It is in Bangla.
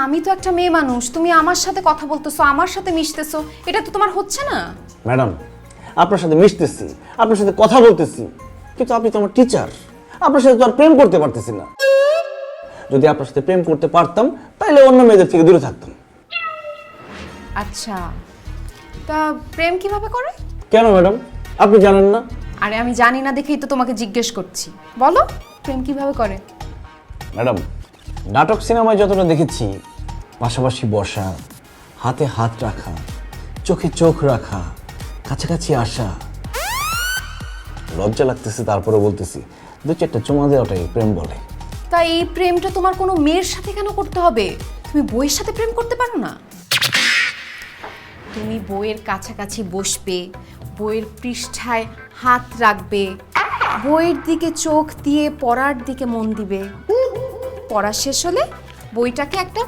আমি তো একটা মেয়ে মানুষ, তুমি আমার সাথে কথা বলতেছো, আমার সাথে মিশতেছো, এটা তো তোমার হচ্ছে না। ম্যাডাম, আপনার সাথে মিশতেছি, আপনার সাথে কথা বলতেছি, কিন্তু আপনি তো আমার টিচার। আপনার সাথে তো আর প্রেম করতে পারতেছি না। যদি আপনার সাথে প্রেম করতে পারতাম তাহলে অন্য মেয়েদের থেকে দূরে থাকতাম। আচ্ছা, তা প্রেম কিভাবে করে? কেন ম্যাডাম, আপনি জানেন না? আরে আমি জানি না দেখেই তো তোমাকে জিজ্ঞেস করছি, বলো প্রেম কিভাবে করে। ম্যাডাম, নাটক সিনেমায় যতটা দেখেছি, পাশাপাশি বসা, হাতে হাত রাখা, চোখে চোখ রাখা, কাছাকাছি আসা। লজ্জা লাগতেছে, তারপরে বলতেছি, দু চারটা চুমা দেওয়াটাই প্রেম বলে। তা এই প্রেমটা তোমার কোনো মেয়ের সাথে কেন করতে হবে? তুমি বইয়ের সাথে প্রেম করতে পারো না? তুমি বইয়ের কাছাকাছি বসবে, বইয়ের পৃষ্ঠায় হাত রাখবে, বইয়ের দিকে চোখ দিয়ে পড়ার দিকে মন দিবে, পড়া শেষ হলে বইটাকে একটা